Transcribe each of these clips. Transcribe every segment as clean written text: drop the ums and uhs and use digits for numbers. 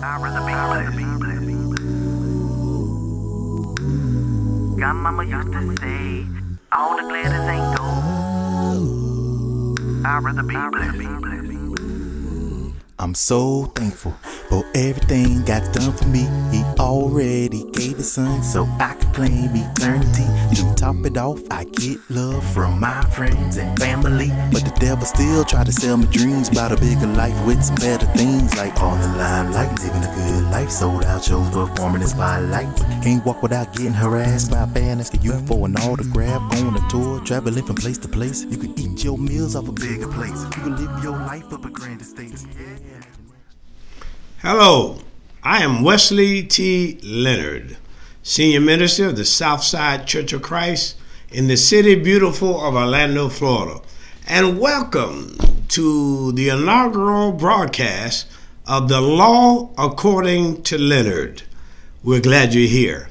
Godmama used to say, all the glitters ain't gold. I'd rather be blessed. I'm so thankful for everything God's done for me. He already gave his son so I could claim eternity. To top it off, I get love from my friends and family, but the devil still try to sell me dreams about a bigger life with some better things, like all the limelight, living a good life, sold out shows, performing in spotlight. Can't walk without getting harassed by a fan asking you for an autograph. On a tour, traveling from place to place. You can eat your meals off a bigger place. You can live your life up a grand estate. Hello, I am Wesley T. Leonard, Senior Minister of the Southside Church of Christ in the city beautiful of Orlando, Florida. And welcome to the inaugural broadcast of The Law According to Leonard. We're glad you're here.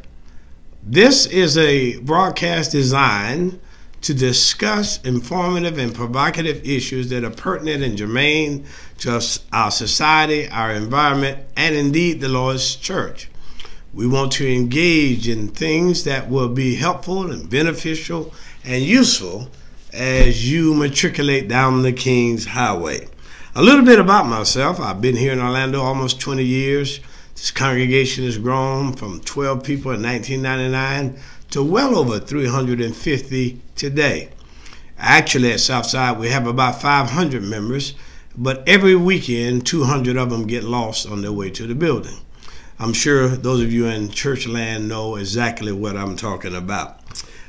This is a broadcast designed to discuss informative and provocative issues that are pertinent and germane to our society, our environment, and indeed the Lord's church. We want to engage in things that will be helpful and beneficial and useful as you matriculate down the King's Highway. A little bit about myself. I've been here in Orlando almost 20 years. This congregation has grown from 12 people in 1999 to well over 350 today. Actually, at Southside, we have about 500 members, but every weekend, 200 of them get lost on their way to the building. I'm sure those of you in church land know exactly what I'm talking about.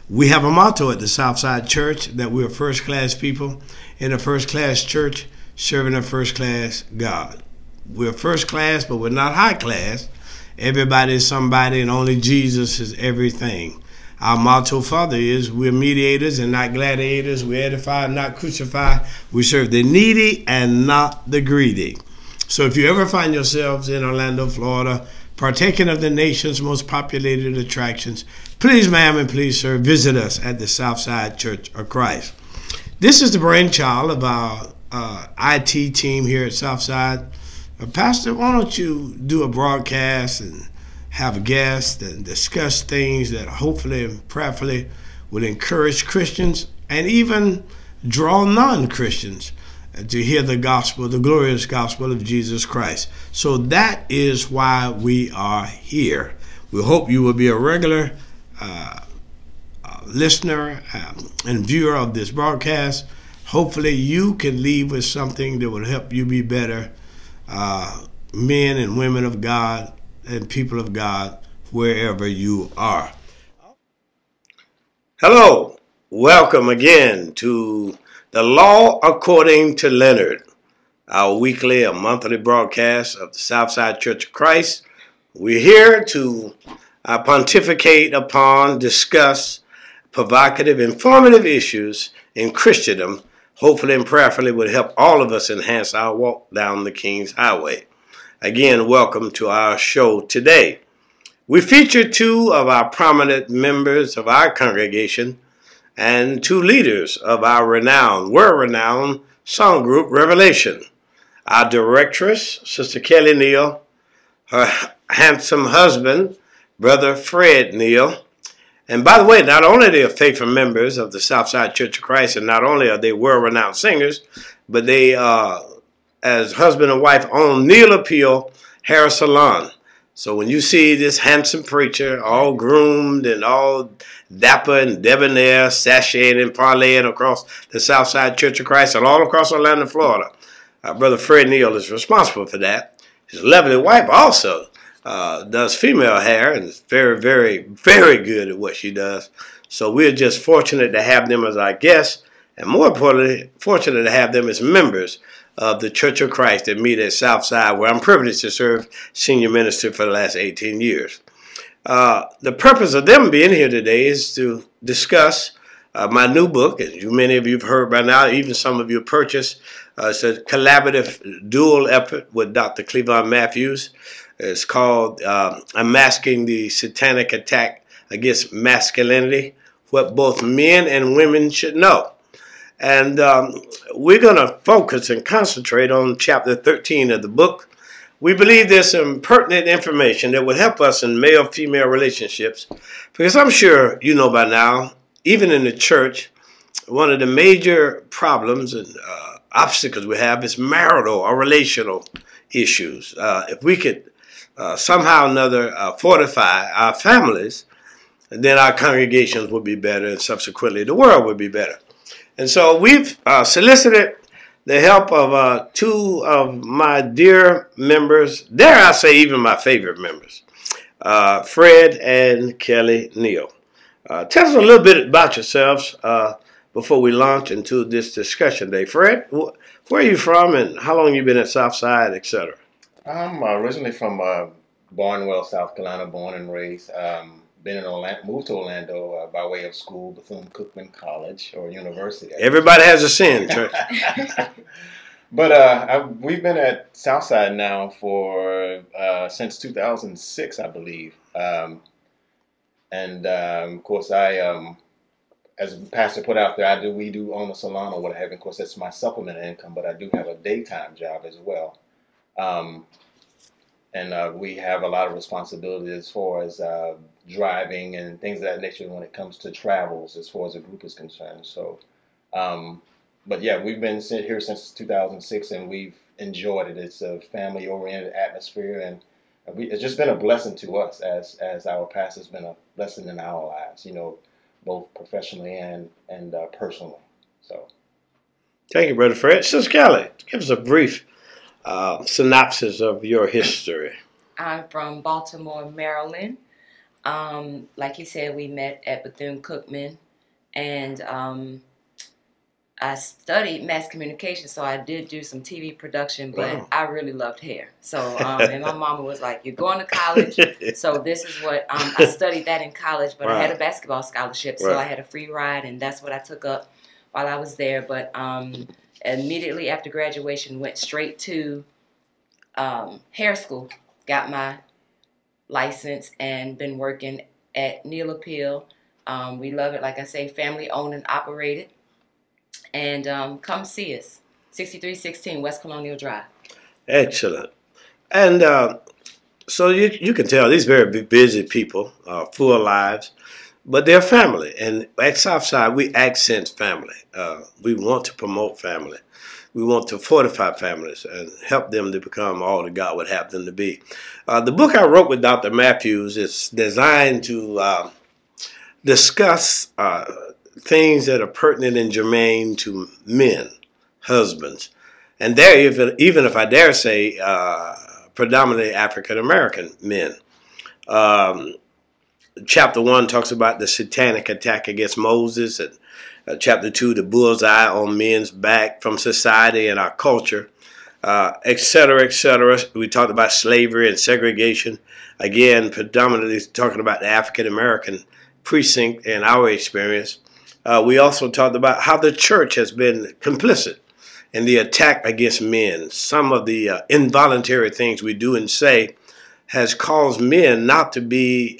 We have a motto at the Southside Church that we're first-class people in a first-class church serving a first-class God. We're first class, but we're not high class. Everybody is somebody, and only Jesus is everything. Our motto further is we're mediators and not gladiators. We edify, not crucify. We serve the needy and not the greedy. So if you ever find yourselves in Orlando, Florida, partaking of the nation's most populated attractions, please, ma'am, and please, sir, visit us at the Southside Church of Christ. This is the brainchild of our IT team here at Southside. Pastor, why don't you do a broadcast and have guests and discuss things that hopefully and prayerfully will encourage Christians and even draw non-Christians to hear the gospel, the glorious gospel of Jesus Christ. So that is why we are here. We hope you will be a regular listener and viewer of this broadcast. Hopefully you can leave with something that will help you be better men and women of God and people of God wherever you are. Hello, welcome again to The Law According to Leonard, our weekly or monthly broadcast of the Southside Church of Christ. We're here to pontificate upon, discuss provocative, informative issues in Christendom. Hopefully and prayerfully would help all of us enhance our walk down the King's Highway. Again, welcome to our show today. We feature two of our prominent members of our congregation and two leaders of our world-renowned song group, Revelation. Our directress, Sister Kelly Neal, her handsome husband, Brother Fred Neal. And by the way, not only are they faithful members of the Southside Church of Christ, and not only are they world-renowned singers, but they, as husband and wife, own Neal Appeal Hair Salon. So when you see this handsome preacher, all groomed and all dapper and debonair, sashaying and parlaying across the Southside Church of Christ and all across Orlando, Florida, Brother Fred Neal is responsible for that. His lovely wife also does female hair and is very, very, very good at what she does. So we're just fortunate to have them as our guests, and more importantly, fortunate to have them as members of the Church of Christ that meet at Southside, where I'm privileged to serve senior minister for the last 18 years. The purpose of them being here today is to discuss my new book, as many of you have heard by now, even some of you have purchased. It's a collaborative dual effort with Dr. Cleavon Matthews. It's called Unmasking the Satanic Attack Against Masculinity, What Both Men and Women Should Know. And we're going to focus and concentrate on chapter 13 of the book, We believe there's some pertinent information that would help us in male-female relationships, because I'm sure you know by now, even in the church, one of the major problems and obstacles we have is marital or relational issues. If we could somehow or another fortify our families, then our congregations would be better, and subsequently the world would be better. And so we've solicited the help of two of my dear members, dare I say even my favorite members, Fred and Kelly Neal. Tell us a little bit about yourselves before we launch into this discussion today. Fred, where are you from and how long have you been at Southside, etc.? I'm originally from Barnwell, South Carolina, born and raised. Been in Orlando, moved to Orlando by way of school, Bethune-Cookman College or University. Everybody has a sin, church. But we've been at Southside now for since 2006, I believe. Of course, as the pastor put out there, we do own a salon or what have you. Of course, that's my supplement income, but I do have a daytime job as well. We have a lot of responsibility as far as driving and things of that nature when it comes to travels as far as the group is concerned. So, but yeah, we've been here since 2006 and we've enjoyed it. It's a family-oriented atmosphere, and it's just been a blessing to us as our pastor's been a blessing in our lives, both professionally and personally. So, thank you, Brother Fred. Sister Kelly, give us a brief synopsis of your history. I'm from Baltimore, Maryland. Like you said, we met at Bethune-Cookman, and I studied mass communication, so I did do some TV production, but Wow. I really loved hair. So, and my mama was like, "You're going to college," so this is what I studied that in college. But I had a basketball scholarship, so I had a free ride, and that's what I took up while I was there. But immediately after graduation, went straight to hair school, got my license, and been working at Neal Appeal. We love it, like I say, family owned and operated. And come see us, 6316 West Colonial Drive. Excellent. And so you can tell these very busy people, full lives, but they're family. And at Southside, we accent family. We want to promote family. We want to fortify families and help them to become all that God would have them to be. The book I wrote with Dr. Matthews is designed to discuss things that are pertinent and germane to men, husbands, and there, even if I dare say, predominantly African American men. Chapter 1 talks about the satanic attack against Moses, and chapter 2, the bullseye on men's back from society and our culture, etc., etc. We talked about slavery and segregation, again, predominantly talking about the African American precinct and our experience. We also talked about how the church has been complicit in the attack against men. Some of the involuntary things we do and say has caused men not to be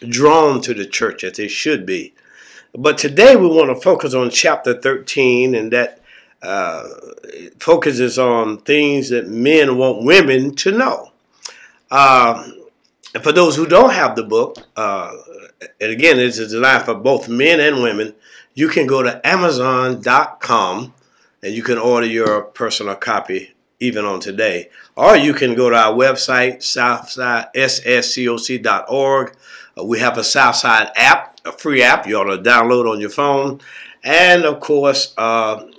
drawn to the church as they should be. But today we want to focus on chapter 13, and that focuses on things that men want women to know. And for those who don't have the book, and again, it's designed for both men and women, you can go to Amazon.com and you can order your personal copy even on today. Or you can go to our website, southsidesscoc.org. We have a Southside app, a free app you ought to download on your phone. And, of course,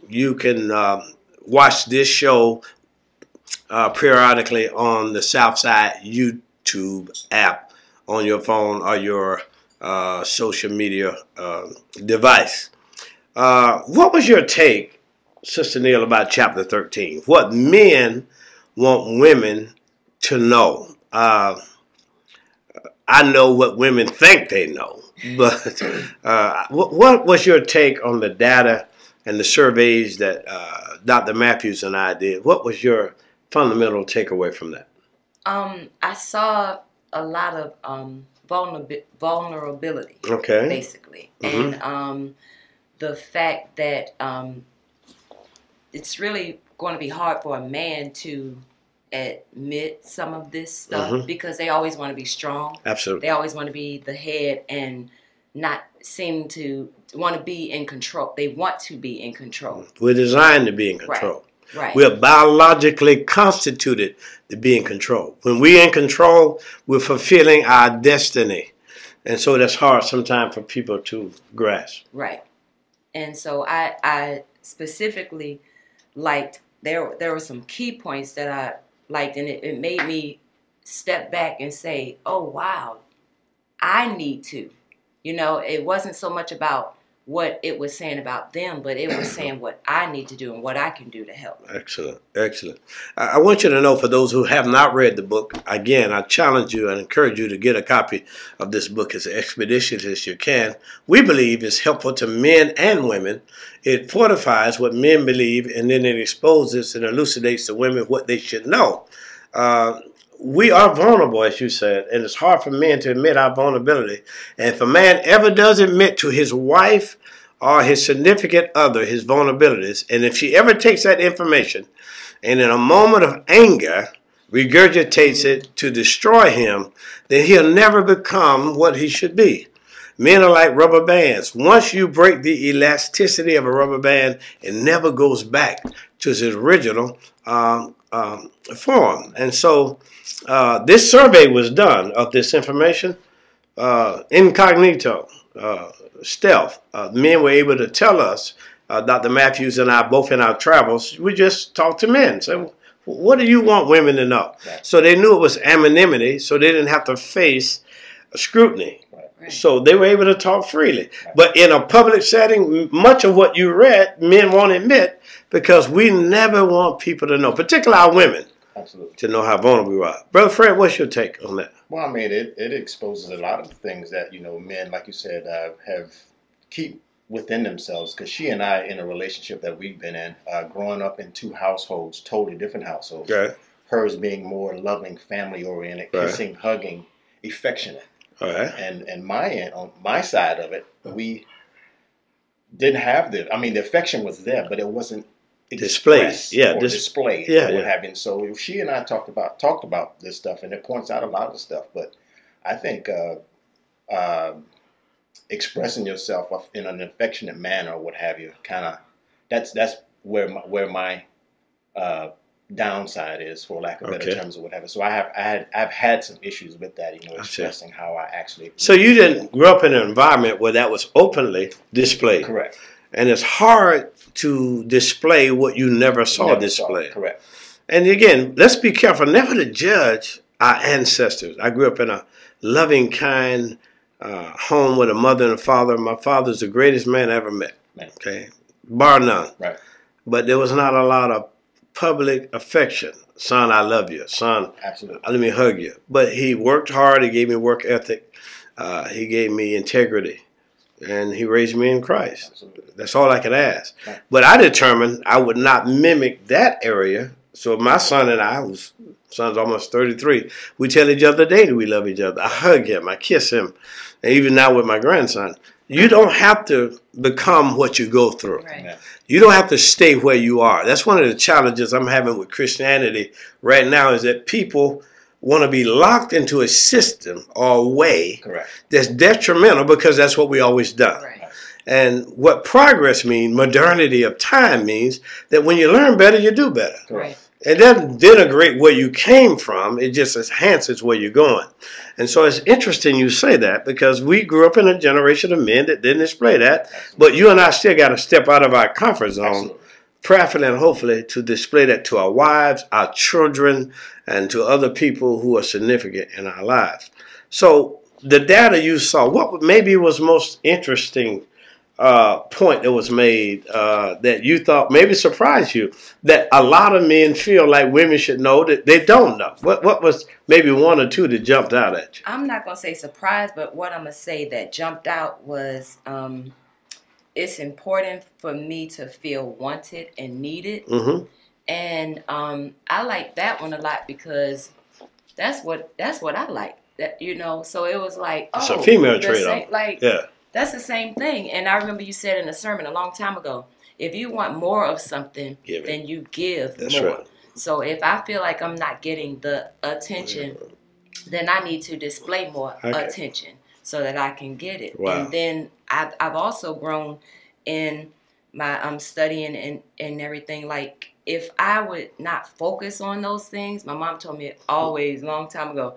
you can watch this show periodically on the Southside YouTube app on your phone or your social media device. What was your take, Sister Neal, about chapter 13? What men want women to know? I know what women think they know, but what was your take on the data and the surveys that Dr. Matthews and I did? What was your fundamental takeaway from that? I saw a lot of vulnerability, okay, basically. Mm-hmm. And the fact that it's really going to be hard for a man to admit some of this stuff because they always want to be strong. Absolutely. They always want to be the head and not seem to want to be in control. They want to be in control. We're designed to be in control. Right. We're biologically constituted to be in control. When we're in control, we're fulfilling our destiny. And so that's hard sometimes for people to grasp. Right. And so I specifically liked, there were some key points that I liked, and it made me step back and say, oh, wow, I need to. You know, it wasn't so much about what it was saying about them, but it was saying what I need to do and what I can do to help. Excellent, excellent. I want you to know, for those who have not read the book, again, I challenge you and encourage you to get a copy of this book as expeditious as you can. We believe it's helpful to men and women. It fortifies what men believe, and then it exposes and elucidates to women what they should know. We are vulnerable, as you said, and it's hard for men to admit our vulnerability. And if a man ever does admit to his wife or his significant other his vulnerabilities, and if she ever takes that information and in a moment of anger regurgitates it to destroy him, then he'll never become what he should be. Men are like rubber bands. Once you break the elasticity of a rubber band, it never goes back to its original form. And so this survey was done of this information incognito, stealth. Men were able to tell us, Dr. Matthews and I, both in our travels, we just talked to men. So what do you want women to know? Right. So they knew it was anonymity, so they didn't have to face scrutiny. Right. So they were able to talk freely. Right. But in a public setting, much of what you read, men won't admit, because we never want people to know, particularly our women. Absolutely. To know how vulnerable we are. Brother Fred, what's your take on that? Well, I mean, it exposes a lot of things that, you know, men, like you said, keep within themselves. Because she and I, in a relationship that we've been in, growing up in two households, totally different households. Right. Hers being more loving, family-oriented, kissing, hugging, affectionate. All right. And my end, on my side of it, we didn't have the affection was there, but it wasn't displayed, displayed, what happened. So she and I talked about this stuff, and it points out a lot of stuff. But I think expressing yourself in an affectionate manner, or what have you, kind of that's where my downside is, for lack of better terms, or what have you. So I've had some issues with that, you know, expressing how I actually. So you didn't grow up in an environment where that was openly displayed. Correct. And it's hard to display what you never saw displayed. Correct. And again, let's be careful never to judge our ancestors. I grew up in a loving, kind home with a mother and a father. My father's the greatest man I ever met. Okay, bar none. Right. But there was not a lot of public affection. Son, I love you. Son, absolutely, let me hug you. But he worked hard. He gave me work ethic. He gave me integrity. And he raised me in Christ. Absolutely. That's all I could ask. Right. But I determined I would not mimic that area. So my son and I, whose son's almost 33, we tell each other daily we love each other. I hug him. I kiss him. And even now with my grandson. You don't have to become what you go through. Right. You don't have to stay where you are. That's one of the challenges I'm having with Christianity right now, is that people want to be locked into a system or a way that's detrimental, because that's what we always done. Right. And what progress means, modernity of time, means that when you learn better, you do better. Right. It doesn't denigrate where you came from. It just enhances where you're going. And so it's interesting you say that, because we grew up in a generation of men that didn't display that. Absolutely. But you and I still got to step out of our comfort zone. Absolutely. Prayerfully and hopefully to display that to our wives, our children, and to other people who are significant in our lives. So the data you saw, what maybe was most interesting point that was made that you thought maybe surprised you, that a lot of men feel like women should know that they don't know? What was maybe one or two that jumped out at you? I'm not going to say surprised, but what I'm going to say that jumped out was it's important for me to feel wanted and needed. Mm-hmm. And I like that one a lot, because that's what I like. That, you know, so it was like, oh, it's a female trait. Like, yeah, that's the same thing. And I remember you said in a sermon a long time ago, if you want more of something, then you give more. Right. So if I feel like I'm not getting the attention, then I need to display more attention so that I can get it. Wow. And then I've also grown in my studying and everything. Like, if I would not focus on those things, my mom told me always, long time ago,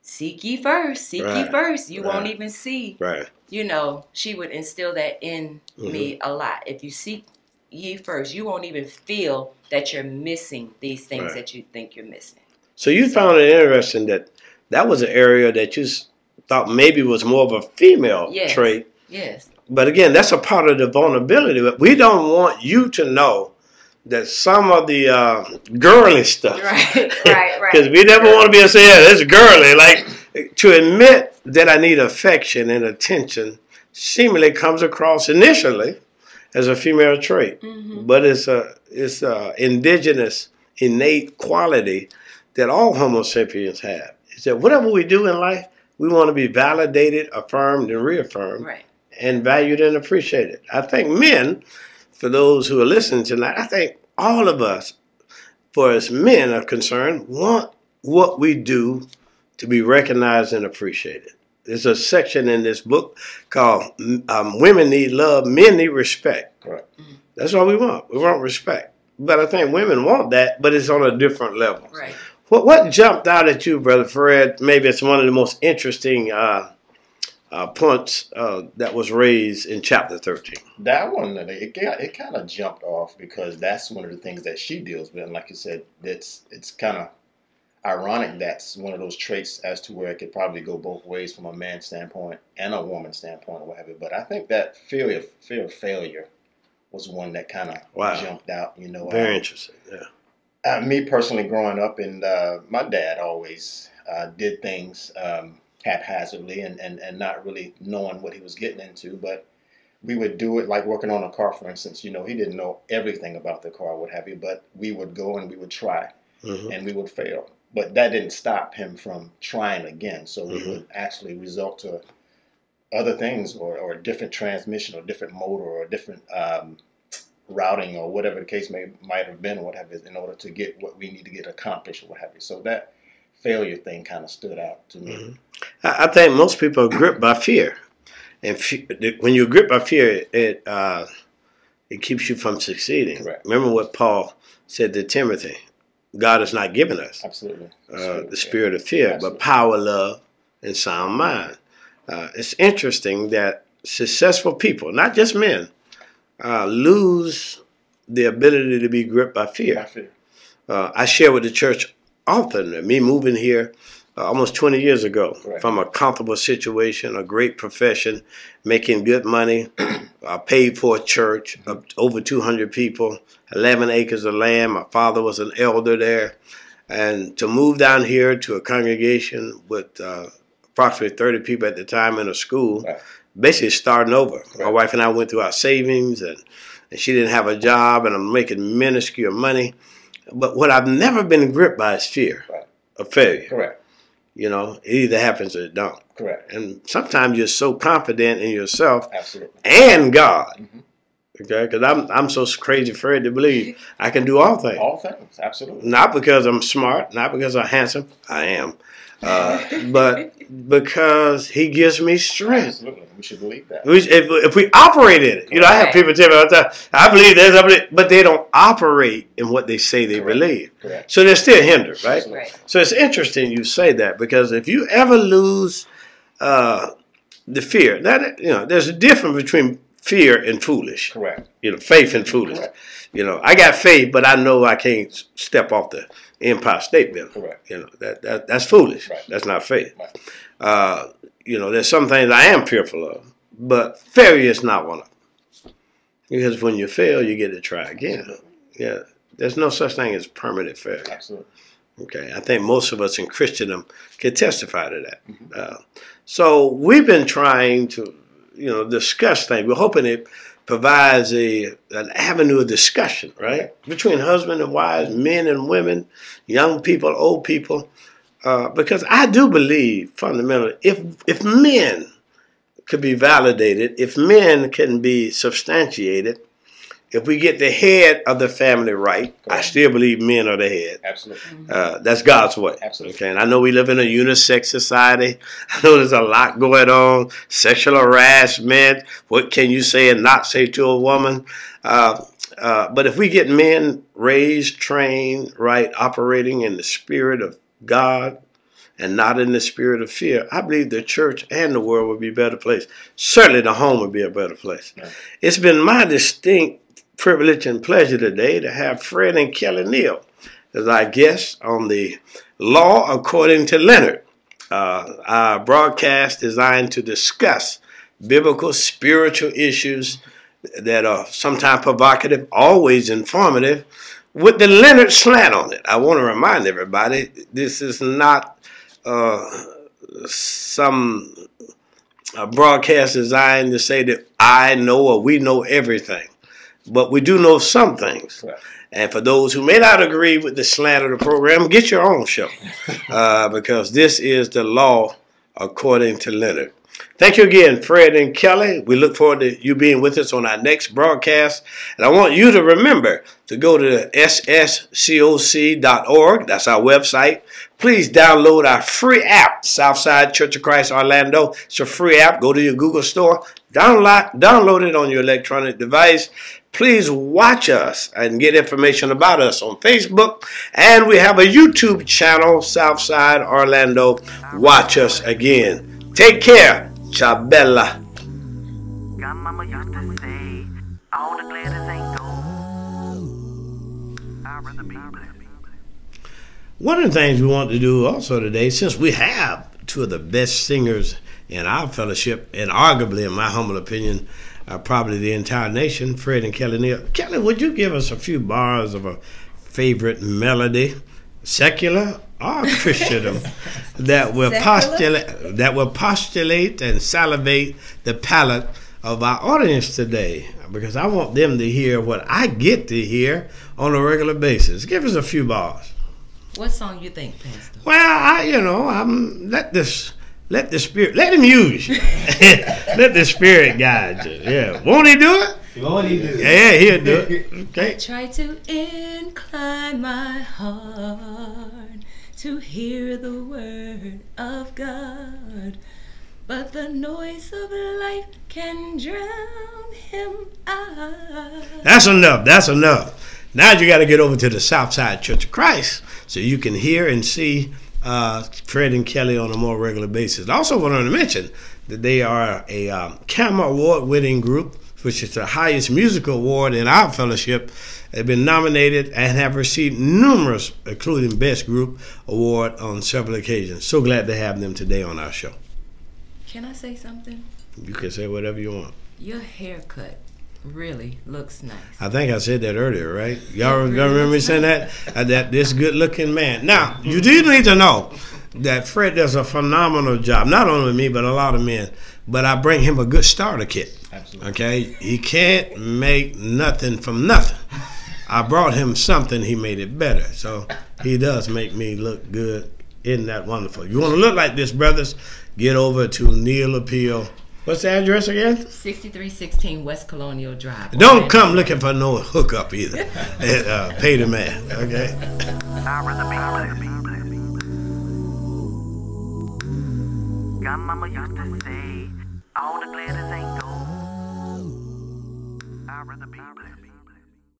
seek ye first, seek ye first. You won't even see. Right. You know, she would instill that in me a lot. If you seek ye first, you won't even feel that you're missing these things that you think you're missing. So you found it interesting that was an area that you thought maybe was more of a female trait. Yes. But again, that's a part of the vulnerability. We don't want you to know that some of the girly stuff. Right. Because we never want to be able to say, yeah, that's girly. Like, to admit that I need affection and attention seemingly comes across initially as a female trait. But it's a indigenous, innate quality that all Homo sapiens have. Is that whatever we do in life, we want to be validated, affirmed, and reaffirmed, and valued and appreciated. I think men, for those who are listening tonight, I think all of us, for as men are concerned, want what we do to be recognized and appreciated. There's a section in this book called Women Need Love, Men Need Respect. Correct. That's all we want. We want respect. But I think women want that, but it's on a different level. Right. What jumped out at you, Brother Fred? Maybe it's one of the most interesting points that was raised in chapter 13. That one, it kind of jumped off because that's one of the things that she deals with. And like you said, it's kind of ironic that's one of those traits as to where it could probably go both ways from a man's standpoint and a woman's standpoint or whatever. But I think that fear of failure was one that kind of jumped out. You know, very interesting. Yeah. Me personally, growing up, and my dad always did things haphazardly and not really knowing what he was getting into. But we would do it like working on a car, for instance. You know, he didn't know everything about the car, what have you, but we would go and we would try, and we would fail. But that didn't stop him from trying again. So we would actually resort to other things or a different transmission or different motor or a different routing or whatever the case might have been, what have you, in order to get what we need to get accomplished or what have you. So that failure thing kind of stood out to me. I think most people are gripped by fear. And when you're gripped by fear, it keeps you from succeeding. Correct. Remember what Paul said to Timothy. God has not given us the spirit of fear, but power, love, and sound mind. It's interesting that successful people, not just men, lose the ability to be gripped by fear. I share with the church often, me moving here almost 20 years ago from a comfortable situation, a great profession, making good money, paid for a church of over 200 people, 11 acres of land. My father was an elder there. And to move down here to a congregation with approximately 30 people at the time in a school, basically starting over. My wife and I went through our savings, and she didn't have a job, and I'm making minuscule money. But what I've never been gripped by is fear of failure. Correct. You know, it either happens or it don't. Correct. And sometimes you're so confident in yourself and God. Okay, because I'm so crazy afraid to believe I can do all things. All things, absolutely. Not because I'm smart, not because I'm handsome. I am. But because he gives me strength. Absolutely. We should believe that. If we operate in it. You know, I have people tell me all the time, I believe this, but they don't operate in what they say they believe. Correct. So they're still hindered, right? Right. So it's interesting you say that, because if you ever lose the fear, that, you know, there's a difference between fear and foolish. Correct. You know, faith and foolish. Correct. You know, I got faith, but I know I can't step off the Empire State Building. Correct. You know, that's foolish. Right. That's not faith. Right. You know, there's some things I am fearful of, but failure is not one of them. Because when you fail, you get to try again. Absolutely. Yeah, there's no such thing as permanent failure. Absolutely. Okay, I think most of us in Christendom can testify to that. So we've been trying to, you know, discuss things. We're hoping it provides an avenue of discussion, right, between husband and wives, men and women, young people, old people, because I do believe fundamentally, if men could be validated, if men can be substantiated, if we get the head of the family right, I still believe men are the head. Absolutely. That's God's way. Absolutely. Okay, and I know we live in a unisex society. I know there's a lot going on. Sexual harassment. What can you say and not say to a woman? But if we get men raised, trained, right, operating in the spirit of God and not in the spirit of fear, I believe the church and the world would be a better place. Certainly the home would be a better place. Yeah. It's been my distinct privilege and pleasure today to have Fred and Kelly Neal as our guests on the Law According to Leonard, our broadcast designed to discuss biblical spiritual issues that are sometimes provocative, always informative, with the Leonard slant on it. I want to remind everybody, this is not some broadcast designed to say that I know or we know everything. But we do know some things. Right. And for those who may not agree with the slant of the program, get your own show. Because this is the Law According to Leonard. Thank you again, Fred and Kelly. We look forward to you being with us on our next broadcast. And I want you to remember to go to sscoc.org. That's our website. Please download our free app, Southside Church of Christ Orlando. It's a free app. Go to your Google store. Download it on your electronic device. Please watch us and get information about us on Facebook. And we have a YouTube channel, Southside Orlando. Watch us again. Take care. Chabella. Godmama used to say, all the glitters ain't gold. I'd rather be blessed. One of the things we want to do also today, since we have two of the best singers in our fellowship, and arguably, in my humble opinion, probably the entire nation, Fred and Kelly Neal. Kelly, would you give us a few bars of a favorite melody, secular or Christendom, that will postulate and salivate the palate of our audience today? Because I want them to hear what I get to hear on a regular basis. Give us a few bars. What song you think, Pastor? Well, let the Spirit, let him use you. Let the Spirit guide you. Yeah. Won't he do it? Won't he do it? Yeah, he'll do it. Okay. I try to incline my heart to hear the word of God, but the noise of life can drown him out. That's enough. That's enough. Now you got to get over to the Southside Church of Christ so you can hear and see Fred and Kelly on a more regular basis. I also wanted to mention that they are a Camera Award-winning group, which is the highest musical award in our fellowship. They've been nominated and have received numerous, including Best Group Award on several occasions. So glad to have them today on our show. Can I say something? You can say whatever you want. Your haircut really looks nice. I think I said that earlier, right? Y'all remember me saying that? That this good-looking man. Now, you do need to know that Fred does a phenomenal job, not only me, but a lot of men. But I bring him a good starter kit. Absolutely. Okay? He can't make nothing from nothing. I brought him something, he made it better. So he does make me look good. Isn't that wonderful? You want to look like this, brothers? Get over to Neal Appeal. What's the address again? 6316 West Colonial Drive. Don't come looking for no hookup either. Pay the man, okay? I'd rather be blessed. Godmama used to say, all the glitters ain't gold. I'd rather be blessed.